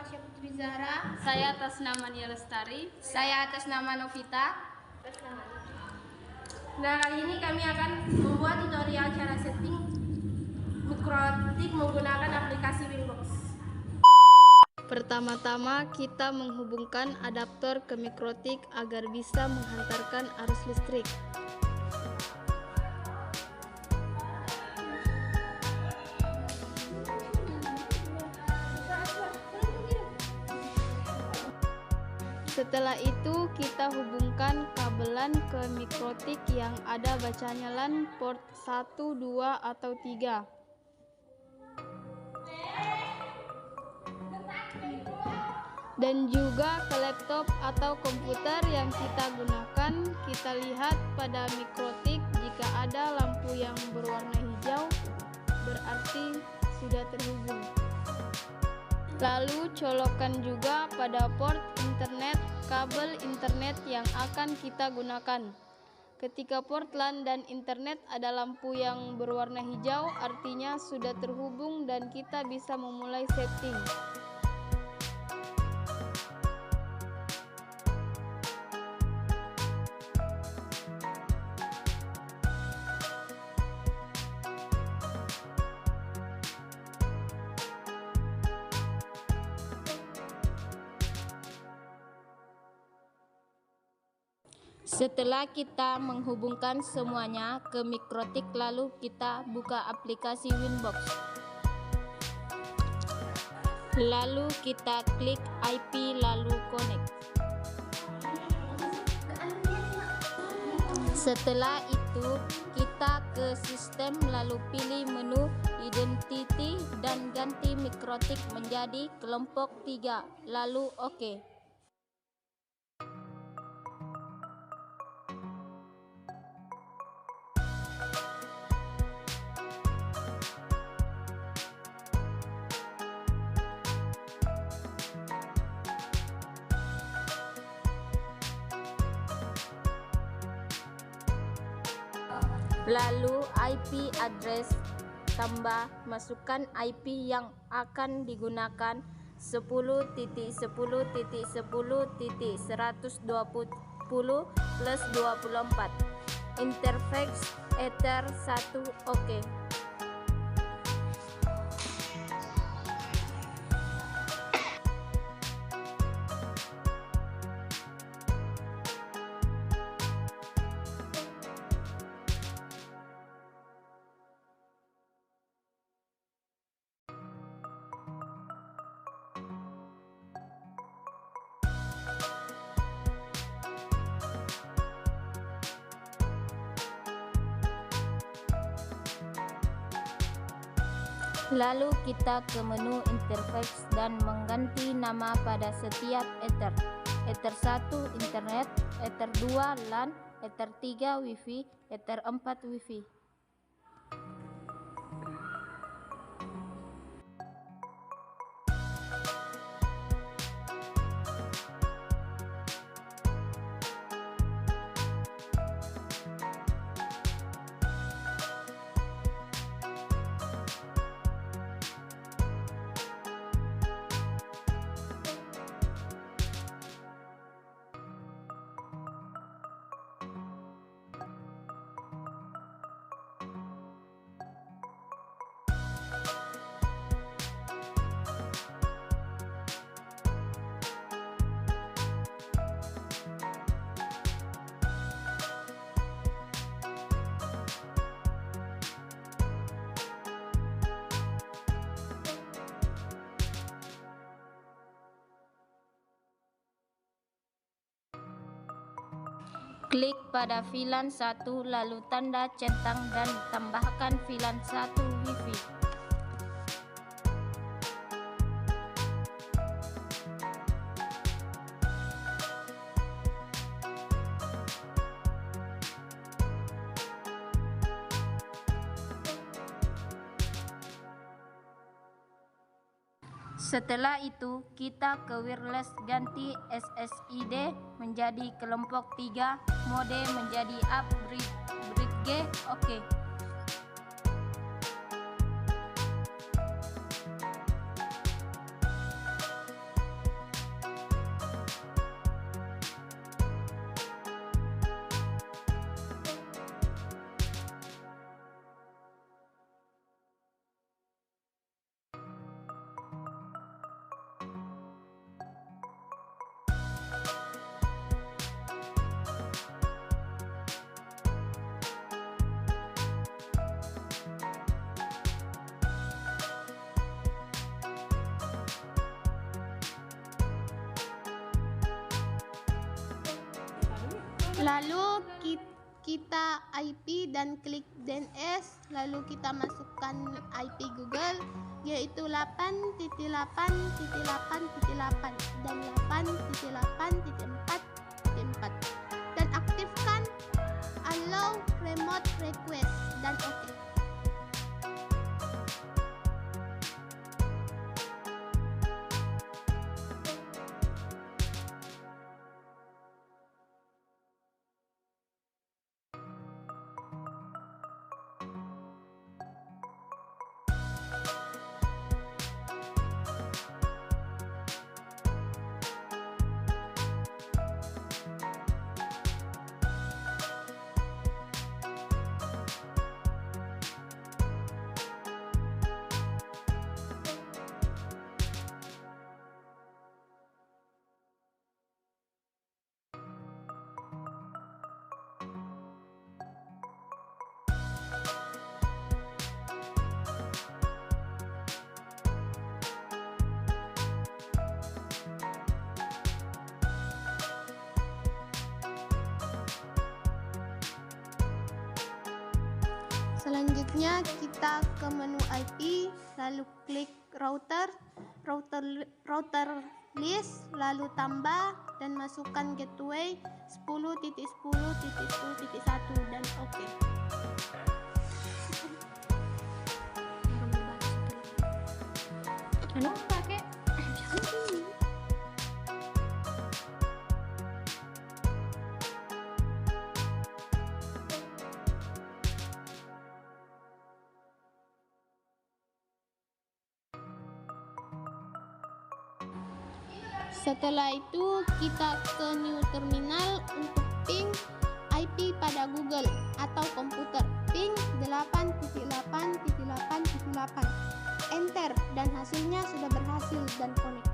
Fasya Putri Zahra. Saya atas nama Nia Lestari. Saya atas nama Novita. Nah, kali ini kami akan membuat tutorial cara setting mikrotik menggunakan aplikasi Winbox. Pertama-tama kita menghubungkan adaptor ke mikrotik agar bisa menghantarkan arus listrik. Setelah itu kita hubungkan kabelan ke mikrotik yang ada bacanya LAN port 1, 2, atau 3. Dan juga ke laptop atau komputer yang kita gunakan. Kita lihat pada mikrotik, jika ada lampu yang berwarna hijau berarti sudah terhubung. Lalu colokkan juga pada port internet kabel internet yang akan kita gunakan. Ketika port LAN dan internet ada lampu yang berwarna hijau, artinya sudah terhubung dan kita bisa memulai setting. Setelah kita menghubungkan semuanya ke mikrotik, lalu kita buka aplikasi Winbox. Lalu kita klik IP lalu connect. Setelah itu kita ke sistem lalu pilih menu identity dan ganti mikrotik menjadi kelompok 3 lalu OK. Lalu IP address tambah, masukkan IP yang akan digunakan 10.10.10.120+24 interface Ether 1 OK. Lalu kita ke menu interface dan mengganti nama pada setiap Ether. Ether 1 internet, Ether 2 LAN, Ether 3 Wi-Fi, Ether 4 Wi-Fi. Klik pada VLAN 1 lalu tanda centang dan tambahkan VLAN 1 Wi-Fi. Setelah itu kita ke wireless, ganti SSID menjadi kelompok 3, mode menjadi up, bridge OK. Lalu kita IP dan klik DNS, lalu kita masukkan IP Google yaitu 8.8.8.8 dan 8.8.4.4 dan aktifkan allow remote request dan OK. Selanjutnya kita ke menu IP, lalu klik router list, lalu tambah dan masukkan gateway 10.10.10.1 dan OK. Setelah itu kita ke new terminal untuk ping IP pada Google atau komputer, ping 8.8.8.8, enter dan hasilnya sudah berhasil dan connect.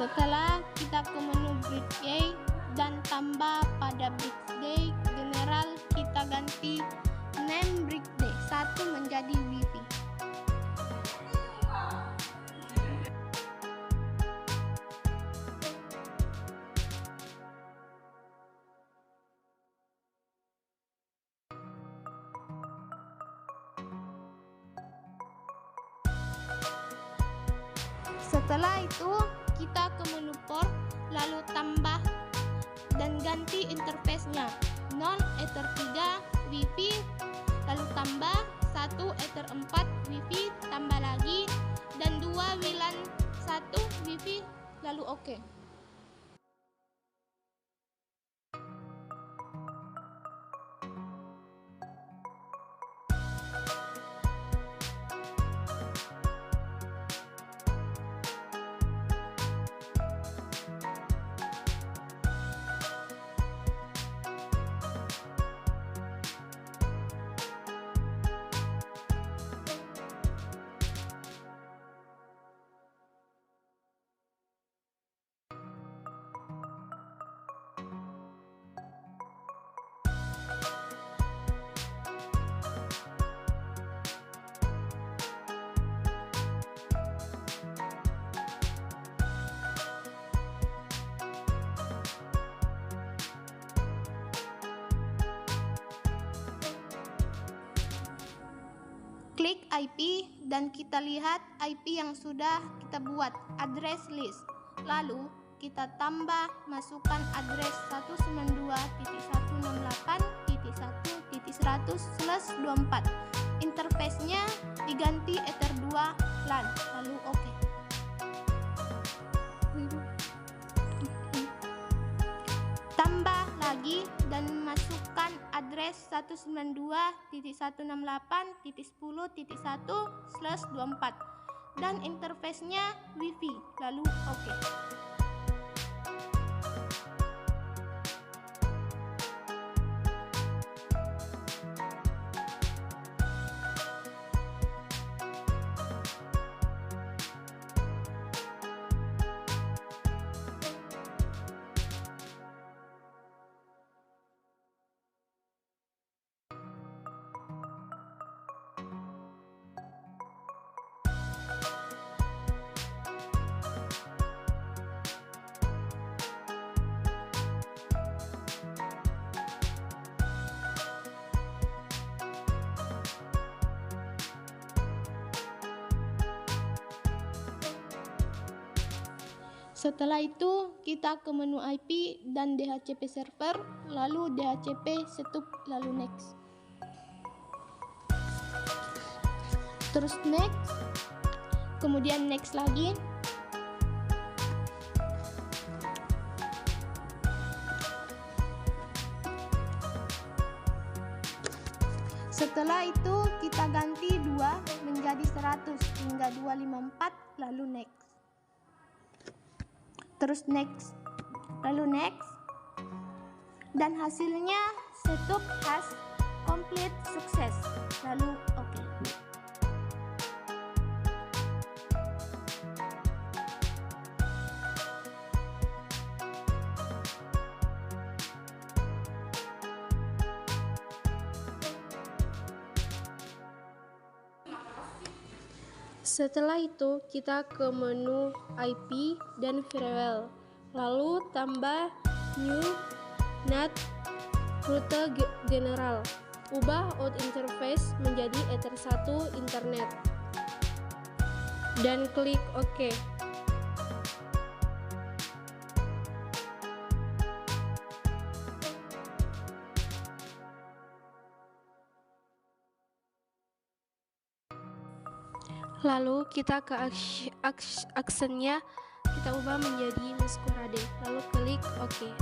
Setelah kita ke menu Bridgeway dan tambah pada Bridgeway General, kita ganti name Bridgeway 1 menjadi Wi-Fi. Setelah itu kita ke menu port, lalu tambah dan ganti interface-nya 0 Ether 3 Wi-Fi, lalu tambah 1 Ether 4 Wi-Fi, tambah lagi dan 2 WLAN 1 Wi-Fi, lalu OK. Klik IP dan kita lihat IP yang sudah kita buat, address list. Lalu kita tambah, masukkan address 192.168.1.100/24. Interface-nya diganti Ether 2 LAN, lalu OK. Tambah lagi dan masukkan address 192.168.10.1/24 dan interface-nya Wi-Fi, lalu oke. Setelah itu, kita ke menu IP dan DHCP server, lalu DHCP setup, lalu next. Terus next, kemudian next lagi. Setelah itu, kita ganti 2 menjadi 100 hingga 254, lalu next. Terus next, lalu next, dan hasilnya setup has complete sukses, lalu oke. Setelah itu kita ke menu IP dan firewall, lalu tambah new NAT rute general, ubah out interface menjadi Ether 1 internet, dan klik OK. Lalu kita ke actionnya, kita ubah menjadi masquerade, lalu klik OK.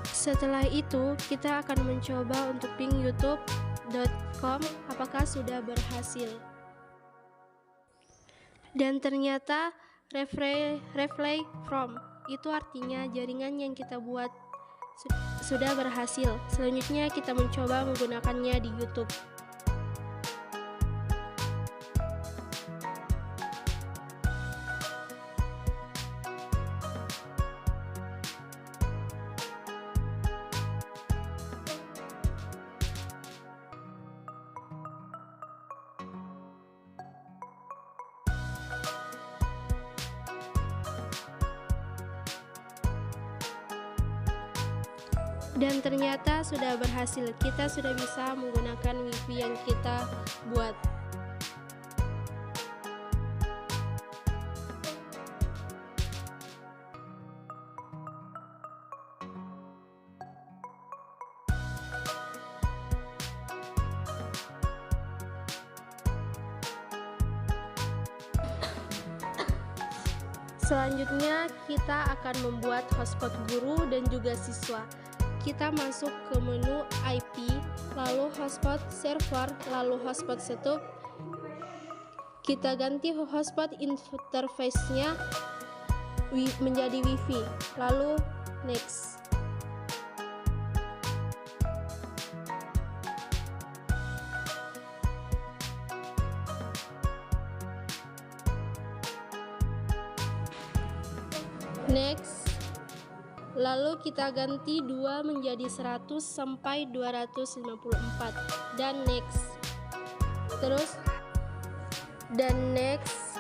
Setelah itu kita akan mencoba untuk ping youtube.com apakah sudah berhasil. Dan ternyata replay from itu artinya jaringan yang kita buat sudah berhasil. Selanjutnya kita mencoba menggunakannya di YouTube. Dan ternyata sudah berhasil, kita sudah bisa menggunakan wifi yang kita buat. Selanjutnya kita akan membuat hotspot guru dan juga siswa. Kita masuk ke menu IP, lalu hotspot server, lalu hotspot setup. Kita ganti hotspot interface-nya menjadi Wi-Fi, lalu next. Next. Lalu kita ganti 2 menjadi 100 sampai 254 dan next. Terus dan next.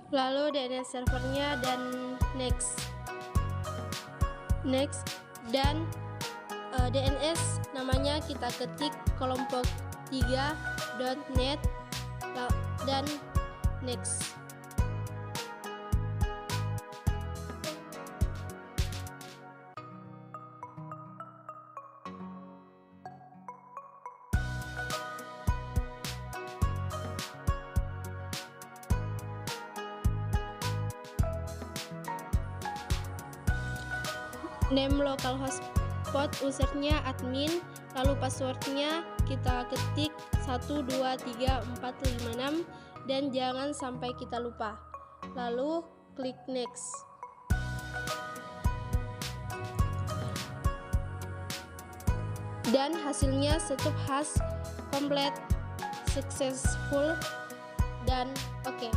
Lalu DNS servernya dan next. Dan DNS namanya kita ketik kelompok 3.net, dan next. Name local hotspot usernya admin, lalu passwordnya kita ketik 123456 dan jangan sampai kita lupa. Lalu klik next. Dan hasilnya setup has complete successful dan oke.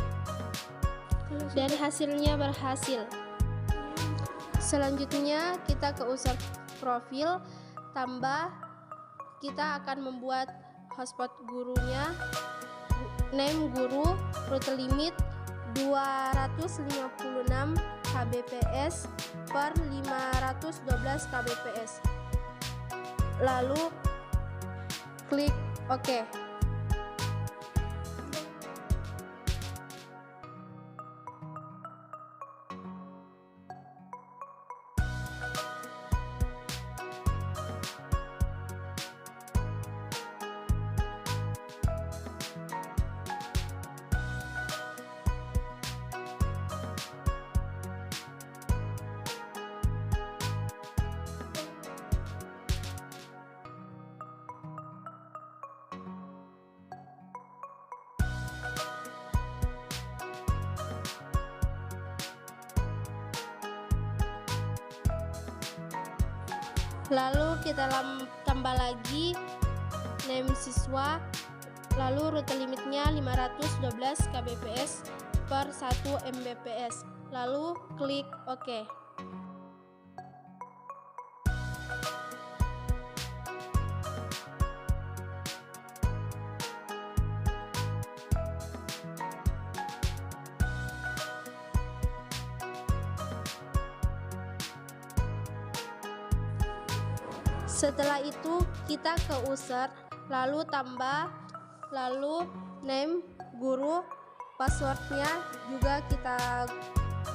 Dan hasilnya berhasil. Selanjutnya kita ke user profil, tambah kita akan membuat hotspot gurunya, name guru, rute limit 256 kbps per 512 kbps. Lalu klik OK. Lalu kita tambah lagi name siswa, lalu rute limitnya 512 kbps per 1 mbps, lalu klik OK. Setelah itu kita ke user, lalu tambah, lalu name guru, passwordnya juga kita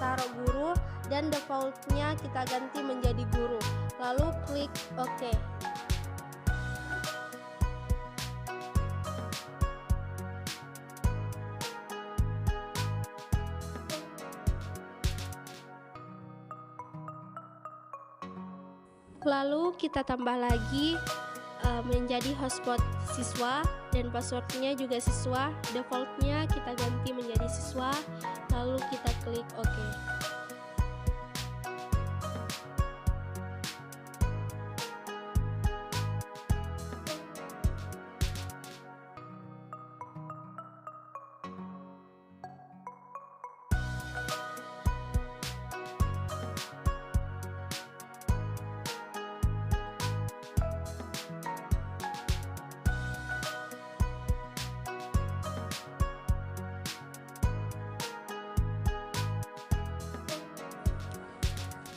taruh guru dan defaultnya kita ganti menjadi guru, lalu klik OK. Lalu kita tambah lagi menjadi hotspot siswa dan passwordnya juga siswa, defaultnya kita ganti menjadi siswa, lalu kita klik OK.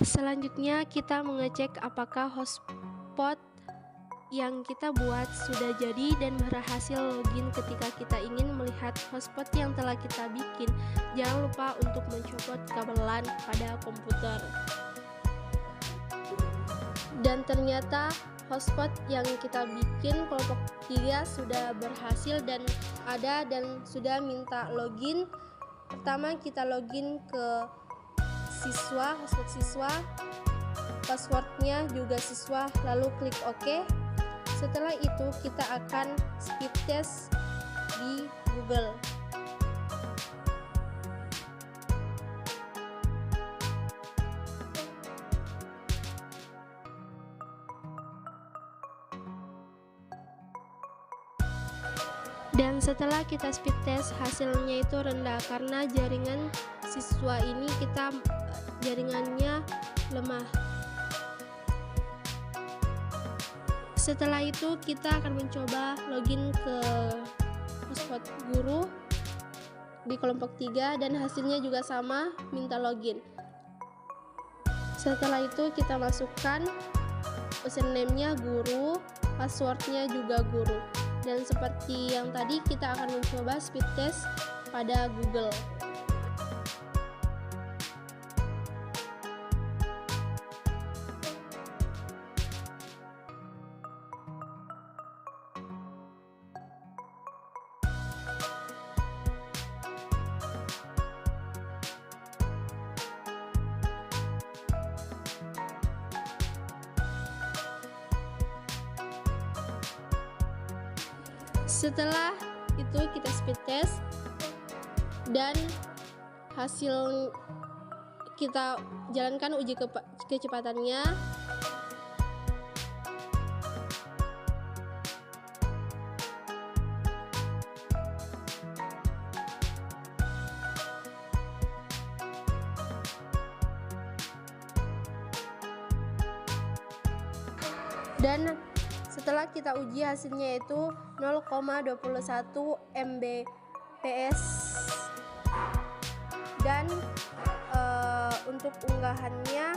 Selanjutnya kita mengecek apakah hotspot yang kita buat sudah jadi dan berhasil login. Ketika kita ingin melihat hotspot yang telah kita bikin, jangan lupa untuk mencopot kabel LAN pada komputer. Dan ternyata hotspot yang kita bikin kelompok 3 sudah berhasil dan ada dan sudah minta login. Pertama kita login ke siswa, hotspot siswa, passwordnya juga siswa, lalu klik OK. Setelah itu kita akan speed test di Google. Dan setelah kita speed test, hasilnya itu rendah karena jaringan siswa ini jaringannya lemah. Setelah itu kita akan mencoba login ke hotspot guru di kelompok 3 dan hasilnya juga sama, minta login. Setelah itu kita masukkan username-nya guru, passwordnya juga guru. Dan seperti yang tadi, kita akan mencoba speed test pada Google. Setelah itu kita speed test dan hasil kita jalankan uji kecepatannya. Dan setelah kita uji hasilnya itu 0,21 Mbps dan untuk unggahannya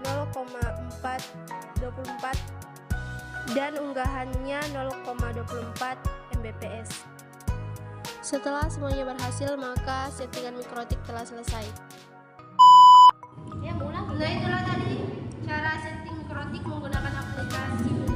0,424 dan unggahannya 0,24 Mbps. Setelah semuanya berhasil, maka settingan mikrotik telah selesai. Nah, itulah tadi cara setting mikrotik menggunakan aplikasi